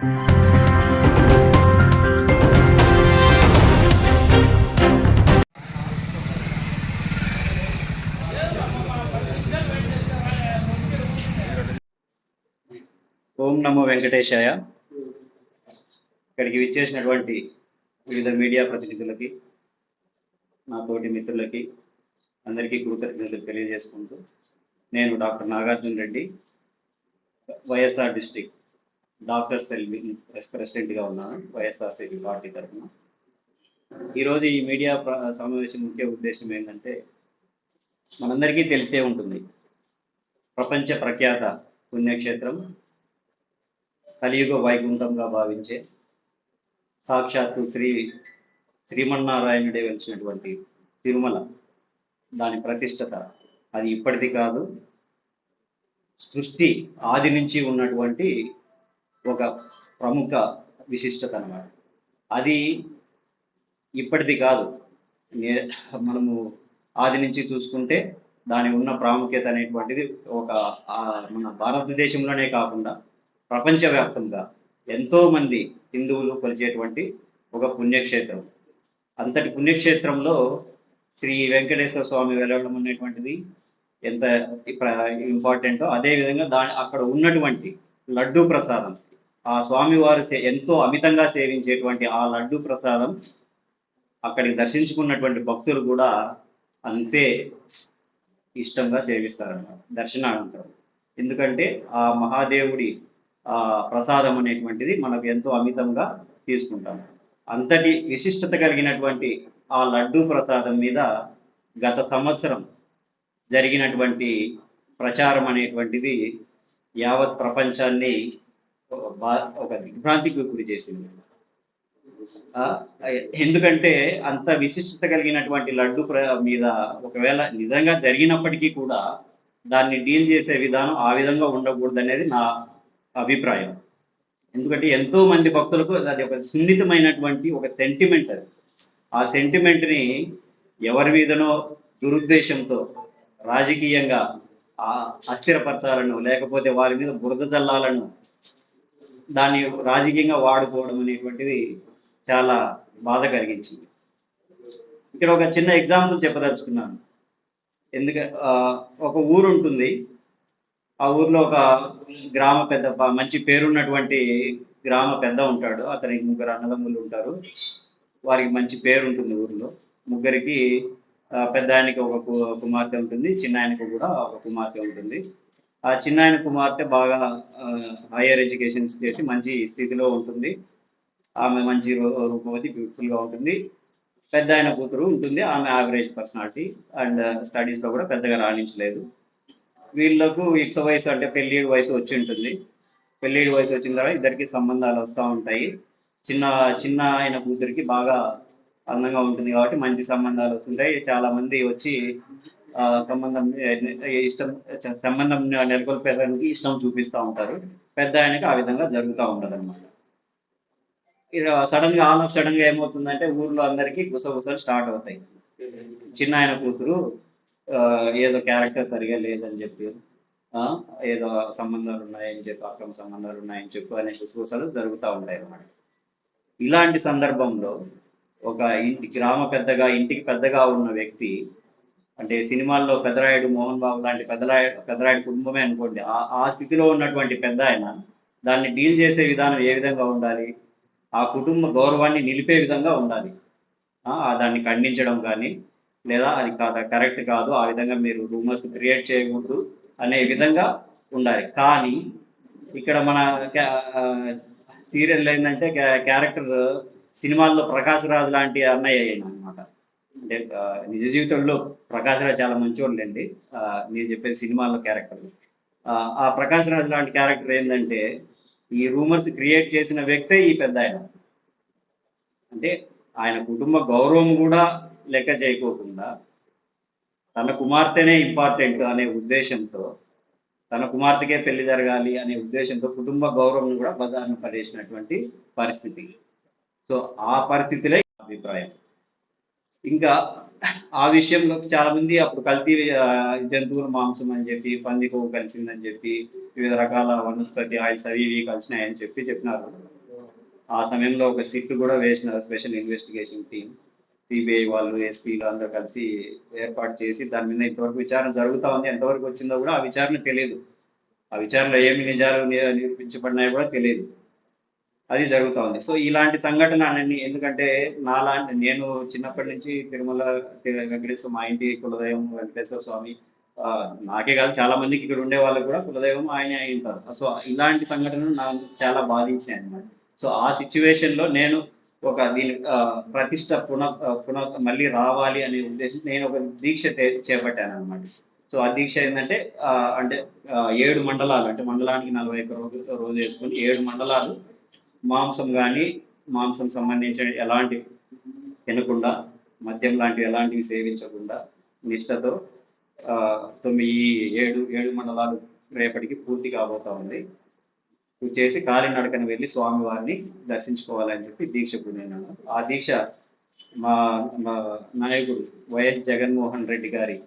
ఓం నమో వెంకటేశాయ. ఇక్కడికి విచ్చేసినటువంటి వివిధ మీడియా ప్రతినిధులకి, నా తోటి మిత్రులకి అందరికీ కృతజ్ఞతలు తెలియజేసుకుంటూ, నేను doctor Nagarjuna Reddy, YSR district doctors cell ప్రెసిడెంట్గా ఉన్నాను, వైఎస్ఆర్సీపీ పార్టీ తరఫున. ఈరోజు ఈ మీడియా సమావేశం ముఖ్య ఉద్దేశం ఏంటంటే, మనందరికీ తెలిసే ఉంటుంది, ప్రపంచ ప్రఖ్యాత పుణ్యక్షేత్రం, కలియుగ వైకుంఠంగా భావించే సాక్షాత్తు శ్రీమన్నారాయణుడే వెలిసినటువంటి తిరుమల, దాని ప్రతిష్టత అది ఇప్పటిది కాదు, సృష్టి ఆది నుంచి ఉన్నటువంటి ఒక ప్రముఖ విశిష్టత అన్నమాట. అది ఇప్పటిది కాదు, మనము ఆది నుంచి చూసుకుంటే దాని ఉన్న ప్రాముఖ్యత అనేటువంటిది మన భారతదేశంలోనే కాకుండా ప్రపంచవ్యాప్తంగా ఎంతో మంది హిందువులు కొలిచేటువంటి ఒక పుణ్యక్షేత్రం. అంతటి పుణ్యక్షేత్రంలో శ్రీ వెంకటేశ్వర స్వామి వెలవడం అనేటువంటిది ఎంత ఇంపార్టెంటో, అదేవిధంగా అక్కడ ఉన్నటువంటి లడ్డూ ప్రసాదం, ఆ స్వామివారు ఎంతో అమితంగా సేవించేటువంటి ఆ లడ్డూ ప్రసాదం అక్కడికి దర్శించుకున్నటువంటి భక్తులు కూడా అంతే ఇష్టంగా సేవిస్తారన్నమాట దర్శనానంతరం. ఎందుకంటే ఆ మహాదేవుడి ఆ ప్రసాదం అనేటువంటిది మనకు ఎంతో అమితంగా తీసుకుంటాం. అంతటి విశిష్టత కలిగినటువంటి ఆ లడ్డూ ప్రసాదం మీద గత సంవత్సరం జరిగినటువంటి ప్రచారం అనేటువంటిది యావత్ ప్రపంచాన్ని ఒక దిగ్భ్రాంతికి గురి చేసింది. ఎందుకంటే అంత విశిష్టత కలిగినటువంటి లడ్డు మీద ఒకవేళ నిజంగా జరిగినప్పటికీ కూడా దాన్ని డీల్ చేసే విధానం ఆ విధంగా ఉండకూడదు అనేది నా అభిప్రాయం. ఎందుకంటే ఎంతో మంది భక్తులకు అది ఒక సున్నితమైనటువంటి ఒక సెంటిమెంట్. అది ఆ సెంటిమెంట్ని ఎవరి మీదనో దురుద్దేశంతో రాజకీయంగా అస్థిరపరచాలను, లేకపోతే వారి మీద బురద జల్లాలను, దాన్ని రాజకీయంగా వాడుకోవడం అనేటువంటిది చాలా బాధ కలిగించింది. ఇక్కడ ఒక చిన్న ఎగ్జాంపుల్ చెప్పదలుచుకున్నాను. ఒక ఊరు ఉంటుంది, ఆ ఊర్లో ఒక గ్రామ పెద్ద, మంచి పేరున్నటువంటి గ్రామ పెద్ద ఉంటాడు. అతనికి 3 అన్నదమ్ములు ఉంటారు. వారికి మంచి పేరు ఉంటుంది ఊరిలో. ముగ్గురికి పెద్ద ఆయనకి ఒక కుమార్తె ఉంటుంది, చిన్న ఆయనకు కూడా ఒక కుమార్తె ఉంటుంది. ఆ చిన్న ఆయన కుమార్తె బాగా హైయర్ ఎడ్యుకేషన్స్ చేసి మంచి స్థితిలో ఉంటుంది. ఆమె మంచి రూపవతి, బ్యూటిఫుల్గా ఉంటుంది. పెద్ద ఆయన కూతురు ఉంటుంది, ఆమె యావరేజ్ పర్సనాలిటీ అండ్ స్టడీస్లో కూడా పెద్దగా రాణించలేదు. వీళ్ళకు యుక్త వయసు అంటే పెళ్ళిడి వయసు వచ్చి ఉంటుంది. పెళ్ళిడి వయసు వచ్చిన తర్వాత ఇద్దరికి సంబంధాలు వస్తూ ఉంటాయి. చిన్న ఆయన కూతురికి బాగా అందంగా ఉంటుంది కాబట్టి మంచి సంబంధాలు వస్తుంటాయి. చాలా మంది వచ్చి సంబంధం నెలకొల్పేదానికి ఇష్టం చూపిస్తూ ఉంటారు. పెద్ద ఆయనకి ఆ విధంగా జరుగుతూ ఉంటుంది అనమాట. సడన్గా ఆల్ ఆఫ్ సడన్గా ఏమవుతుందంటే ఊర్లో అందరికీ గుసగుసలు స్టార్ట్ అవుతాయి. చిన్న ఆయన కూతురు ఏదో క్యారెక్టర్ సరిగా లేదని చెప్పి, ఏదో సంబంధాలు ఉన్నాయని చెప్పి, అక్రమ సంబంధాలు ఉన్నాయని చెప్పి అనే గుసగుసలు జరుగుతూ ఉంటాయి అన్నమాట. ఇలాంటి సందర్భంలో ఒక ఇంటికి పెద్దగా ఉన్న వ్యక్తి, అంటే సినిమాల్లో పెద్దరాయుడు మోహన్ బాబు లాంటి పెద్దరాయుడు కుటుంబమే అనుకోండి, ఆ స్థితిలో ఉన్నటువంటి పెద్ద ఆయన దాన్ని డీల్ చేసే విధానం ఏ విధంగా ఉండాలి, ఆ కుటుంబ గౌరవాన్ని నిలిపే విధంగా ఉండాలి. దాన్ని ఖండించడం కానీ, లేదా అది కరెక్ట్ కాదు, ఆ విధంగా మీరు రూమర్స్ క్రియేట్ చేయకూడదు అనే విధంగా ఉండాలి. కానీ ఇక్కడ మన సీరియల్ ఏంటంటే క్యారెక్టర్ సినిమాల్లో ప్రకాశ్ రాజ్ లాంటి అన్నయ్య అనమాట. అంటే నిజ జీవితంలో ప్రకాశ్ రాజ్ చాలా మంచివాళ్ళండి. నేను చెప్పేది సినిమాల్లో క్యారెక్టర్. ఆ ప్రకాశ్ రాజ్ లాంటి క్యారెక్టర్ ఏంటంటే ఈ రూమర్స్ క్రియేట్ చేసిన వ్యక్తే ఈ పెద్ద ఆయన. అంటే ఆయన కుటుంబ గౌరవం కూడా లెక్క చేయకోకుండా తన కుమార్తెనే ఇంపార్టెంట్ అనే ఉద్దేశంతో, తన కుమార్తెకే పెళ్లి జరగాలి అనే ఉద్దేశంతో కుటుంబ గౌరవం కూడా బజార్ను పడేసినటువంటి పరిస్థితి. సో ఆ పరిస్థితిలో అభిప్రాయం. ఇంకా ఆ విషయంలో చాలా మంది అప్పుడు కల్తీ జంతువుల మాంసం అని చెప్పి, పంది కొవ్వు కలిసిందని చెప్పి, వివిధ రకాల వనస్పతి ఆయిల్స్ అవి ఇవి కలిసినాయని చెప్పి చెప్పినారు. ఆ సమయంలో ఒక సిట్ కూడా వేసినారు, స్పెషల్ ఇన్వెస్టిగేషన్ టీం. సిబిఐ వాళ్ళు, ఎస్పీలు అందరూ కలిసి ఏర్పాటు చేసి దాని మీద ఇంతవరకు విచారణ జరుగుతా ఉంది. ఎంతవరకు వచ్చిందో కూడా ఆ విచారణ తెలియదు. ఆ విచారణలో ఏమి నిజాలు నిరూపించబడినాయో కూడా తెలియదు. అది జరుగుతా ఉంది. సో ఇలాంటి సంఘటన అన్ని, ఎందుకంటే నాలాంటి నేను చిన్నప్పటి నుంచి తిరుమల వెంకటేశ్వర, మా ఇంటి కులదైవం వెంకటేశ్వర స్వామి. నాకే కాదు, చాలా మందికి ఇక్కడ ఉండే వాళ్ళకి కూడా కులదైవం ఆయనే అయి ఉంటారు. సో ఇలాంటి సంఘటనలు నాకు చాలా బాధించాయి అన్నమాట. సో ఆ సిచ్యువేషన్ లో నేను ఒక దీని ప్రతిష్ట మళ్ళీ రావాలి అనే ఉద్దేశం నేను ఒక దీక్ష చేపట్టాను అనమాట. సో ఆ దీక్ష ఏంటంటే అంటే 7 మండలాలు, అంటే మండలానికి 41 రోజు వేసుకొని 7 మండలాలు మాంసం కానీ, మాంసం సంబంధించిన ఎలాంటి తినకుండా, మద్యం లాంటివి ఎలాంటివి సేవించకుండా నిష్టతో 7 మండలాలు రేపటికి పూర్తి కాబోతా ఉంది. చేసి కాలినడకన వెళ్ళి స్వామివారిని దర్శించుకోవాలని చెప్పి దీక్ష పూనినాను. ఆ దీక్ష మా మా నాయకుడు వైఎస్ జగన్మోహన్ రెడ్డి గారి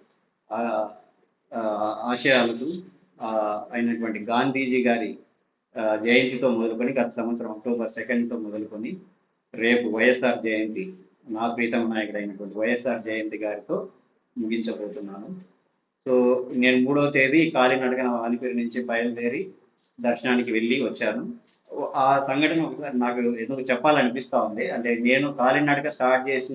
ఆశయాలకు అయినటువంటి గాంధీజీ గారి జయంతితో మొదలుకొని, గత సంవత్సరం అక్టోబర్ 2తో మొదలుకొని రేపు వైఎస్ఆర్ జయంతి, నా ప్రీతమ నాయకుడు అయినటువంటి వైఎస్ఆర్ జయంతి గారితో ముగించబోతున్నాను. సో నేను 3వ తేదీ కాలినడకన అలిపిరి నుంచి బయలుదేరి దర్శనానికి వెళ్ళి వచ్చాను. ఆ సంఘటన ఒకసారి నాకు ఎందుకు చెప్పాలనిపిస్తా ఉంది. అంటే నేను కాలినడక స్టార్ట్ చేసి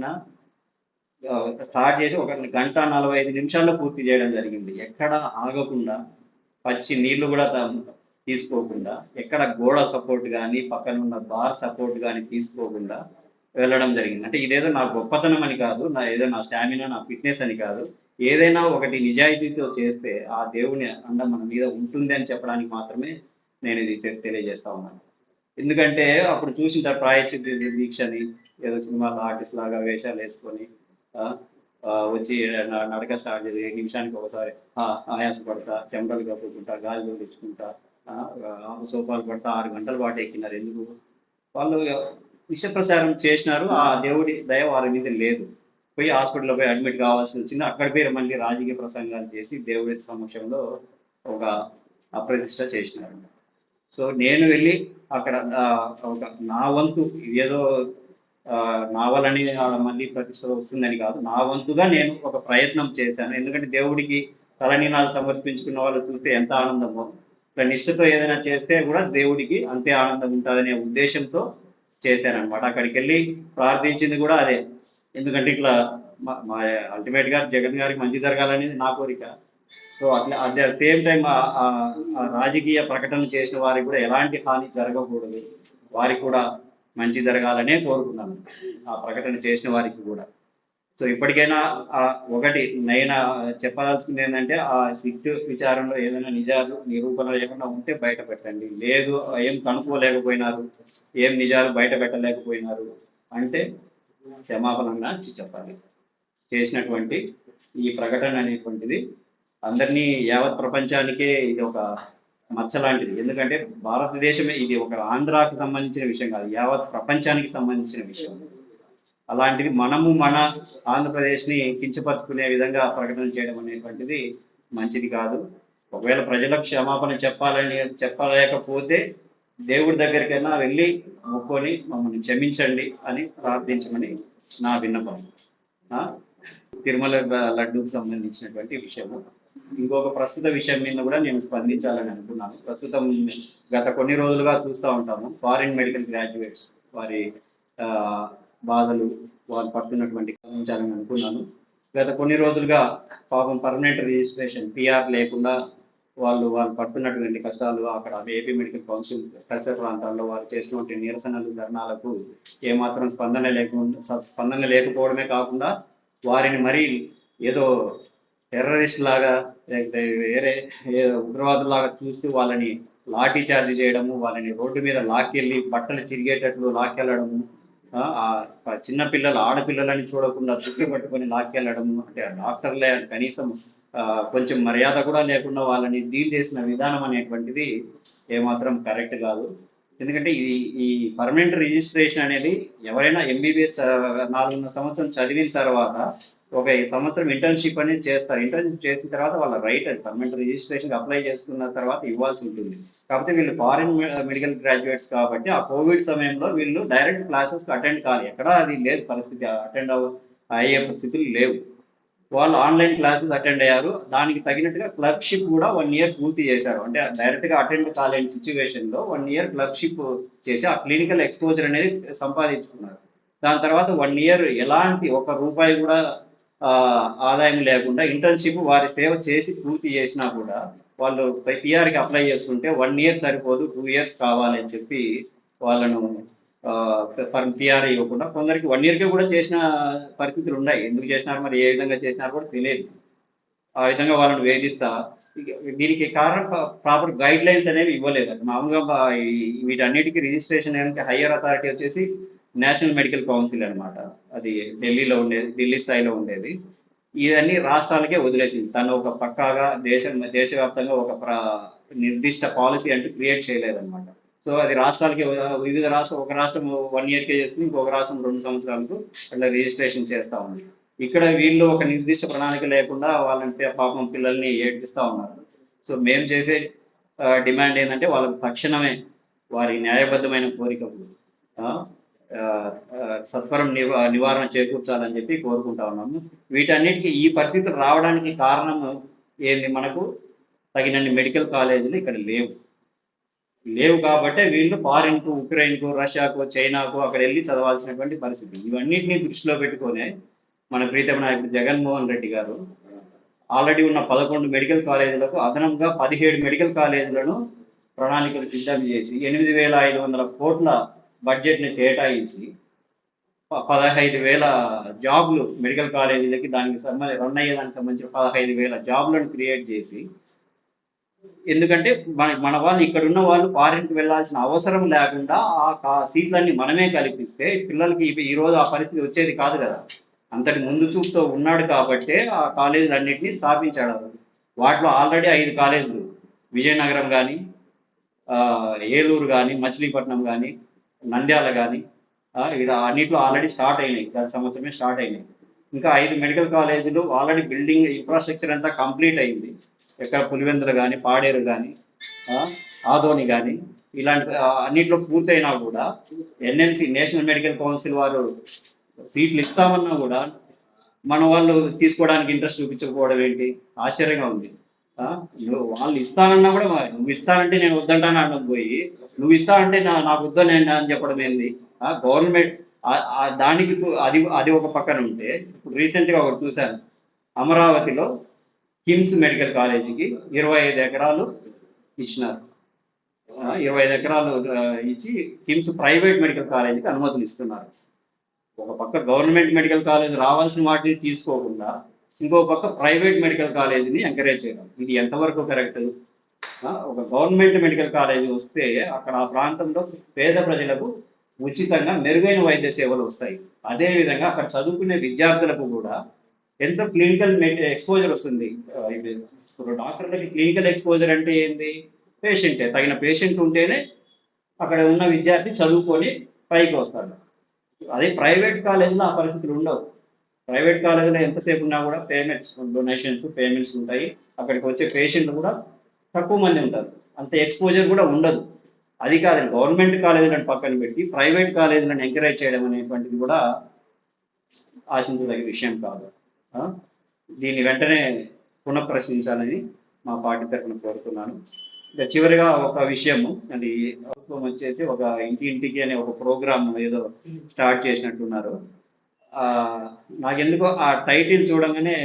1 గంట 45 నిమిషాల్లో పూర్తి చేయడం జరిగింది. ఎక్కడ ఆగకుండా, పచ్చి నీళ్లు కూడా తీసుకోకుండా, ఎక్కడ గోడ సపోర్ట్ కానీ, పక్కన ఉన్న బార్ సపోర్ట్ కానీ తీసుకోకుండా వెళ్ళడం జరిగింది. అంటే ఇదేదో నా గొప్పతనం అని కాదు, ఏదో నా స్టామినా, నా ఫిట్నెస్ అని కాదు. ఏదైనా ఒకటి నిజాయితీతో చేస్తే ఆ దేవుని అండ మన మీద ఉంటుంది అని చెప్పడానికి మాత్రమే నేను ఇది తెలియజేస్తా ఉన్నాను. ఎందుకంటే అప్పుడు చూసిన ప్రాయశ్చిత్త దీక్షని ఏదో సినిమాలో ఆర్టిస్ట్ లాగా వేషాలు వేసుకొని వచ్చి నడక స్టార్ట్ చేసి 7 నిమిషానికి ఒకసారి ఆయాసపడతా, చెమటలు కప్పుకుంటా, గాలి తోలించుకుంటా, సోపాలు పడతా 6 గంటల పాటు ఎక్కినారు. ఎందుకు? వాళ్ళు విష ప్రచారం చేసినారు. ఆ దేవుడి దయ వారి మీద లేదు. పోయి హాస్పిటల్లో పోయి అడ్మిట్ కావాల్సి వచ్చింది. అక్కడ పేరు మళ్ళీ రాజకీయ ప్రసంగాలు చేసి దేవుడి సమక్షంలో ఒక అప్రతిష్ట చేసినారు. సో నేను వెళ్ళి అక్కడ ఒక నా వంతు, ఏదో నా వలని మళ్ళీ ప్రతిష్ట వస్తుందని కాదు, నా వంతుగా నేను ఒక ప్రయత్నం చేశాను. ఎందుకంటే దేవుడికి తలనీనాలు సమర్పించుకున్న వాళ్ళు చూస్తే ఎంత ఆనందమో, ఇట్లా నిష్ఠతో ఏదైనా చేస్తే కూడా దేవుడికి అంతే ఆనందం ఉంటుందనే ఉద్దేశంతో చేశానమాట. అక్కడికి వెళ్ళి ప్రార్థించింది కూడా అదే. ఎందుకంటే ఇట్లా మా అల్టిమేట్ గా జగన్ గారికి మంచి జరగాలనేది నా కోరిక. సో అట్లా అట్ ద సేమ్ టైం రాజకీయ ప్రకటన చేసిన వారికి కూడా ఎలాంటి హాని జరగకూడదు, వారికి కూడా మంచి జరగాలనే కోరుకున్నాను, ఆ ప్రకటన చేసిన వారికి కూడా. సో ఇప్పటికైనా ఒకటి నేను చెప్పదలుచుకుంది ఏంటంటే, ఆ సిట్ విచారణలో ఏదైనా నిజాలు నిరూపణ లేకుండా ఉంటే బయట పెట్టండి. లేదు ఏం కనుక్కోలేకపోయినారు, ఏం నిజాలు బయట పెట్టలేకపోయినారు అంటే క్షమాపణంగా చెప్పాలి. చేసినటువంటి ఈ ప్రకటన అనేటువంటిది అందరినీ, యావత్ ప్రపంచానికే ఇది ఒక మచ్చ లాంటిది. ఎందుకంటే భారతదేశమే, ఇది ఒక ఆంధ్రాకి సంబంధించిన విషయం కాదు, యావత్ ప్రపంచానికి సంబంధించిన విషయం. అలాంటిది మనము మన ఆంధ్రప్రదేశ్ని కించపరుచుకునే విధంగా ప్రకటన చేయడం అనేటువంటిది మంచిది కాదు. ఒకవేళ ప్రజలకు క్షమాపణ చెప్పలేకపోతే దేవుడి దగ్గరికైనా వెళ్ళి మొక్కొని మమ్మల్ని క్షమించండి అని ప్రార్థించమని నా విన్నపం. తిరుమల లడ్డూకి సంబంధించినటువంటి విషయము. ఇంకొక ప్రస్తుత విషయం మీద కూడా నేను స్పందించాలని అనుకున్నాను. ప్రస్తుతం గత కొన్ని రోజులుగా చూస్తూ ఉంటాము, ఫారిన్ మెడికల్ గ్రాడ్యుయేట్స్ వారి బాధలు, వాళ్ళు పడుతున్నటువంటి గమనించాలని అనుకున్నాను. గత కొన్ని రోజులుగా పాపం పర్మనెంట్ రిజిస్ట్రేషన్ పిఆర్ లేకుండా వాళ్ళు పడుతున్నటువంటి కష్టాలు, అక్కడ ఏపీ మెడికల్ కౌన్సిల్ పరిసర ప్రాంతాల్లో వారు చేసినటువంటి నిరసనలు, ధర్నాలకు ఏమాత్రం స్పందన లేకపోవడమే కాకుండా, వారిని మరీ ఏదో టెర్రరిస్ట్ లాగా, లేకపోతే వేరే ఉగ్రవాదులాగా చూస్తూ వాళ్ళని లాఠీ చార్జ్ చేయడము, వాళ్ళని రోడ్డు మీద లాక్కెళ్ళి బట్టలు చిరిగేటట్లు లాక్కెళ్ళడము, చిన్నపిల్లలు ఆడపిల్లలని చూడకుండా చుట్టూ పట్టుకొని లాక్కెళ్ళడము, అంటే డాక్టర్లే కనీసం కొంచెం మర్యాద కూడా లేకుండా వాళ్ళని డీల్ చేసిన విధానం అనేటువంటిది ఏమాత్రం కరెక్ట్ కాదు. ఎందుకంటే ఈ పర్మనెంట్ రిజిస్ట్రేషన్ అనేది ఎవరైనా ఎంబీబీఎస్ 4 సంవత్సరం చదివిన తర్వాత ఒక ఈ సంవత్సరం ఇంటర్న్షిప్ అనేది చేస్తారు. ఇంటర్న్షిప్ చేసిన తర్వాత వాళ్ళ రైట్ అది పర్మనెంట్ రిజిస్ట్రేషన్ అప్లై చేసుకున్న తర్వాత ఇవ్వాల్సి ఉంటుంది. కాకపోతే వీళ్ళు ఫారిన్ మెడికల్ గ్రాడ్యుయేట్స్ కాబట్టి ఆ కోవిడ్ సమయంలో వీళ్ళు డైరెక్ట్ క్లాసెస్కి అటెండ్ కాదు, ఎక్కడ అది లేదు పరిస్థితి, అయ్యే పరిస్థితులు లేవు. వాళ్ళు ఆన్లైన్ క్లాసెస్ అటెండ్ అయ్యారు. దానికి తగినట్టుగా క్లర్క్షిప్ కూడా 1 ఇయర్ పూర్తి చేశారు. అంటే డైరెక్ట్గా అటెండ్ కాలేని సిచ్యువేషన్లో 1 ఇయర్ క్లర్క్షిప్ చేసి ఆ క్లినికల్ ఎక్స్పోజర్ అనేది సంపాదించుకున్నారు. దాని తర్వాత 1 ఇయర్ ఎలాంటి ఒక రూపాయి కూడా ఆదాయం లేకుండా ఇంటర్న్షిప్ వారి సేవ చేసి పూర్తి చేసినా కూడా వాళ్ళు పిఆర్కి అప్లై చేసుకుంటే 1 ఇయర్ సరిపోదు, 2 ఇయర్స్ కావాలి అని చెప్పి వాళ్ళను పిఆర్ ఇవ్వకుండా కొందరికి 1 ఇయర్కే కూడా చేసిన పరిస్థితులు ఉన్నాయి. ఎందుకు చేసినారు మరి, ఏ విధంగా చేసినారు కూడా తెలియదు. ఆ విధంగా వాళ్ళని వేధిస్తా దీనికి కారణం ప్రాపర్ గైడ్ లైన్స్ అనేవి ఇవ్వలేదు. మామూలుగా వీటన్నిటికీ రిజిస్ట్రేషన్ హయ్యర్ అథారిటీ వచ్చేసి నేషనల్ మెడికల్ కౌన్సిల్ అనమాట. అది ఢిల్లీలో ఉండేది, ఢిల్లీ స్థాయిలో ఉండేది. ఇవన్నీ రాష్ట్రాలకే వదిలేసింది. తను ఒక పక్కాగా దేశవ్యాప్తంగా ఒక నిర్దిష్ట పాలసీ అంటూ క్రియేట్ చేయలేదన్నమాట. సో అది రాష్ట్రాలకి వివిధ ఒక రాష్ట్రం 1 ఇయర్కే చేస్తుంది, ఇంకొక రాష్ట్రం 2 సంవత్సరాలకు అట్లా రిజిస్ట్రేషన్ చేస్తూ ఉంది. ఇక్కడ వీళ్ళు ఒక నిర్దిష్ట ప్రణాళిక లేకుండా వాళ్ళంటే పాపం పిల్లల్ని ఏడ్పిస్తూ ఉన్నారు. సో మేము చేసే డిమాండ్ ఏంటంటే వాళ్ళకి తక్షణమే వారి న్యాయబద్ధమైన కోరికలు సత్వరం నివారణ చేకూర్చాలని చెప్పి కోరుకుంటా ఉన్నాము. వీటన్నిటికీ ఈ పరిస్థితులు రావడానికి కారణం ఏంది, మనకు తగినన్ని మెడికల్ కాలేజీలు ఇక్కడ లేవు కాబట్టి వీళ్ళు ఫారిన్కు, ఉక్రెయిన్కు, రష్యాకు, చైనాకు అక్కడ వెళ్ళి చదవాల్సినటువంటి పరిస్థితి. ఇవన్నింటినీ దృష్టిలో పెట్టుకొని మన ప్రీతమ నాయకుడు జగన్మోహన్ రెడ్డి గారు ఆల్రెడీ ఉన్న 11 మెడికల్ కాలేజీలకు అదనంగా 17 మెడికల్ కాలేజీలను ప్రణాళికలు సిద్ధం చేసి 8,500 కోట్ల బడ్జెట్ని కేటాయించి 15,000 జాబ్లు మెడికల్ కాలేజీలకి రన్ అయ్యేదానికి సంబంధించిన 15,000 జాబ్లను క్రియేట్ చేసి, ఎందుకంటే మన వాళ్ళు ఇక్కడ ఉన్న వాళ్ళు ఫారిన్కి వెళ్ళాల్సిన అవసరం లేకుండా ఆ సీట్లన్నీ మనమే కల్పిస్తే పిల్లలకి ఈరోజు ఆ పరిస్థితి వచ్చేది కాదు కదా. అంతటి ముందు చూపుతో ఉన్నాడు కాబట్టే ఆ కాలేజీలన్నింటినీ స్థాపించాడు. వాటిలో ఆల్రెడీ 5 కాలేజీలు విజయనగరం కానీ, ఏలూరు కానీ, మచిలీపట్నం కానీ, నంద్యాల కానీ ఇలా అన్నింటిలో ఆల్రెడీ స్టార్ట్ అయినాయి, గత సంవత్సరమే స్టార్ట్ అయినాయి. ఇంకా 5 మెడికల్ కాలేజీలు ఆల్రెడీ బిల్డింగ్ ఇన్ఫ్రాస్ట్రక్చర్ అంతా కంప్లీట్ అయింది. ఎక్కడ పులివెందులు కానీ, పాడేరు కానీ, ఆదోని కానీ ఇలాంటి అన్నింటిలో పూర్తయినా కూడా ఎన్ఎంసి నేషనల్ మెడికల్ కౌన్సిల్ వారు సీట్లు ఇస్తామన్నా కూడా మన వాళ్ళు తీసుకోవడానికి ఇంట్రెస్ట్ చూపించకపోవడం ఏంటి, ఆశ్చర్యంగా ఉంది. వాళ్ళు ఇస్తానన్నా కూడా నువ్వు ఇస్తానంటే నేను వద్దంటాను అనడం పోయి నువ్వు ఇస్తానంటే నాకు వద్దని అని చెప్పడం ఏంది. గవర్నమెంట్ దానికి అది ఒక పక్కన ఉంటే, ఇప్పుడు రీసెంట్గా ఒకటి చూశాను, అమరావతిలో కిమ్స్ మెడికల్ కాలేజీకి 25 ఎకరాలు ఇచ్చినారు. 25 ఎకరాలు ఇచ్చి కిమ్స్ ప్రైవేట్ మెడికల్ కాలేజీకి అనుమతులు ఇస్తున్నారు. ఒక పక్క గవర్నమెంట్ మెడికల్ కాలేజ్ రావాల్సిన వాటిని తీసుకోకుండా ఇంకో పక్క ప్రైవేట్ మెడికల్ కాలేజీని ఎంకరేజ్ చేయడం, ఇది ఎంతవరకు కరెక్ట్? ఒక గవర్నమెంట్ మెడికల్ కాలేజీ వస్తే అక్కడ ఆ ప్రాంతంలో పేద ప్రజలకు ఉచితంగా మెరుగైన వైద్య సేవలు వస్తాయి. అదేవిధంగా అక్కడ చదువుకునే విద్యార్థులకు కూడా ఎంత క్లినికల్ ఎక్స్పోజర్ వస్తుంది. డాక్టర్లకి క్లినికల్ ఎక్స్పోజర్ అంటే ఏంది? పేషెంటే, తగిన పేషెంట్ ఉంటేనే అక్కడ ఉన్న విద్యార్థి చదువుకొని పైకి వస్తాడు. అదే ప్రైవేట్ కాలేజీలో ఆ పరిస్థితులు ఉండవు. ప్రైవేట్ కాలేజీలో ఎంతసేపు ఉన్నా కూడా డొనేషన్స్ పేమెంట్స్ ఉంటాయి. అక్కడికి వచ్చే పేషెంట్లు కూడా తక్కువ మంది ఉంటారు, అంత ఎక్స్పోజర్ కూడా ఉండదు. అది కాదండి, గవర్నమెంట్ కాలేజీలను పక్కన పెట్టి ప్రైవేట్ కాలేజీలను ఎంకరేజ్ చేయడం అనేటువంటిది కూడా ఆశించదగిన విషయం కాదు. దీన్ని వెంటనే పునఃప్రశ్నించాలని మా పార్టీ తరఫున కోరుతున్నాను. ఇంకా చివరిగా ఒక విషయము, అది ప్రభుత్వం వచ్చేసి ఒక ఇంటికి అనే ఒక ప్రోగ్రామ్ ఏదో స్టార్ట్ చేసినట్టున్నారు. నాకెందుకో ఆ టైటిల్ చూడంగానే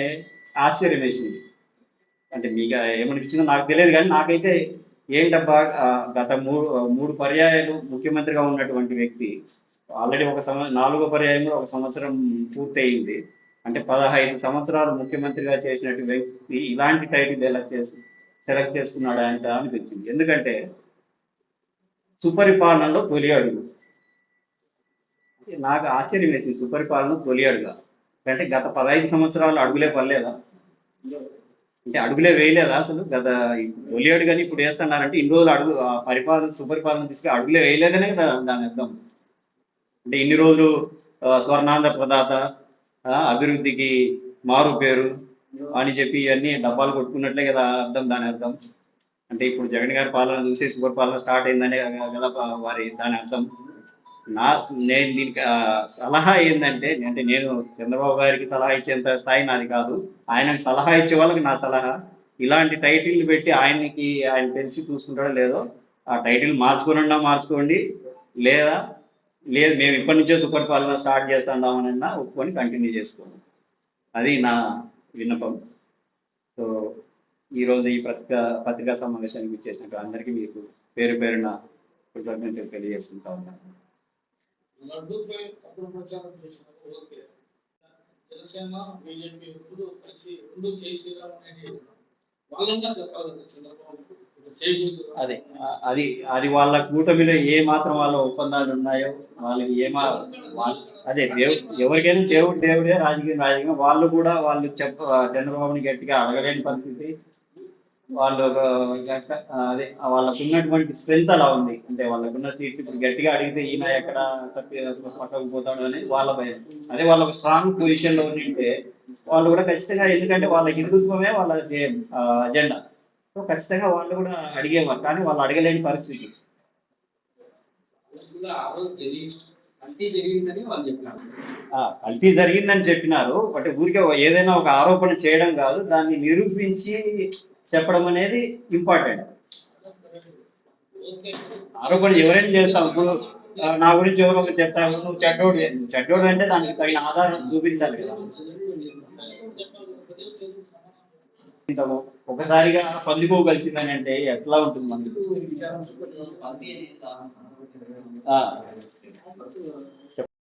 ఆశ్చర్యం వేసింది. అంటే మీకు ఏమనిపించిందో నాకు తెలియదు, కానీ నాకైతే ఏంటబ్బా, గత మూడు పర్యాయాలు ముఖ్యమంత్రిగా ఉన్నటువంటి వ్యక్తి ఆల్రెడీ 4వ పర్యాయంలో 1 సంవత్సరం పూర్తయింది. అంటే 15 సంవత్సరాలు ముఖ్యమంత్రిగా చేసినటువంటి వ్యక్తి ఇలాంటి టైటిల్ సెలెక్ట్ చేసుకున్నాడు అంటే అనిపించింది. ఎందుకంటే సుపరిపాలనలో తొలి అడుగు, నాకు ఆశ్చర్యం వేసింది. సుపరిపాలన తొలి అడుగు అంటే గత 15 సంవత్సరాలు అడుగులే పడలేదా? అంటే అడుగులే వేయలేదా అసలు? గత తొలి అడుగు అని ఇప్పుడు వేస్తున్నారంటే ఇన్ని రోజులు సుపరిపాలన తీసుకుని అడుగులే వేయలేదనే కదా దాని అర్థం. అంటే ఇన్ని రోజులు స్వర్ణాంధ్ర ప్రదాత, అభివృద్ధికి మారు పేరు అని చెప్పి ఇవన్నీ డబ్బాలు కొట్టుకున్నట్లే కదా అర్థం, దాని అర్థం. అంటే ఇప్పుడు జగన్ గారి పాలన చూసి సూపర్ పాలన స్టార్ట్ అయిందనే కదా వారి దాని అర్థం. నా నేను దీనికి సలహా ఏంటంటే, అంటే నేను చంద్రబాబు గారికి సలహా ఇచ్చేంత స్థాయి నాది కాదు. ఆయనకు సలహా ఇచ్చే వాళ్ళకి నా సలహా, ఇలాంటి టైటిల్ పెట్టి ఆయన తెలిసి చూసుకుంటాడో లేదో ఆ టైటిల్ మార్చుకోండి, లేదా లేదు మేము ఇప్పటి నుంచే సూపర్ పాలన స్టార్ట్ చేస్తామనన్నా ఒప్పుకొని కంటిన్యూ చేసుకోండి. అది నా విన్నపం. సో ఈరోజు ఈ పత్రికా సమావేశానికి ఇచ్చేసినట్టు అందరికీ మీకు పేరు పేరున కృతజ్ఞతలు తెలియజేసుకుంటా ఉన్నాను. లడ్డూపై తప్పుడు ప్రచారం చేసినారు. ఓకే, జనసేన బీజేపీ రెండు కలిసి రెండు చేసిరా అనేది వాళ్ళంతా చెప్పాలి కదా చంద్రబాబు. అది అది అది వాళ్ళ కూటమిలో ఏ మాత్రం వాళ్ళ ఒప్పందాలు ఉన్నాయో వాళ్ళకి అదే ఎవరికైనా దేవుడే, రాజకీయం. వాళ్ళు కూడా చంద్రబాబుని గట్టిగా అడగలేని పరిస్థితి. వాళ్ళు అదే వాళ్ళకు ఉన్నటువంటి స్ట్రెంత్ అలా ఉంది. అంటే వాళ్ళకున్న సీట్స్ ఇప్పుడు గట్టిగా అడిగితే ఈయన ఎక్కడ పక్కకు పోతాడు అనేది వాళ్ళ భయం. అదే వాళ్ళ స్ట్రాంగ్ పొజిషన్ లో ఉంటే వాళ్ళు కూడా ఖచ్చితంగా, ఎందుకంటే వాళ్ళ హిందుత్వమే వాళ్ళ అజెండా. సో ఖచ్చితంగా వాళ్ళు కూడా అడిగేవారు, కానీ వాళ్ళు అడగలేని పరిస్థితి. కల్తీ జరిగిందని చెప్పినారు. బట్ ఊరికే ఏదైనా ఒక ఆరోపణ చేయడం కాదు, దాన్ని నిరూపించి చెప్పడం అనేది ఇంపార్టెంట్. ఆరోపణ ఎవరైనా చేస్తాం. ఇప్పుడు నా గురించి ఎవరో చెప్తావు, నువ్వు చెడ్డోడు అంటే దానికి తగిన ఆధారం చూపించాలి కదా. ఒకసారిగా పందికో కలిసిందని అంటే ఎట్లా ఉంటుంది మనకి?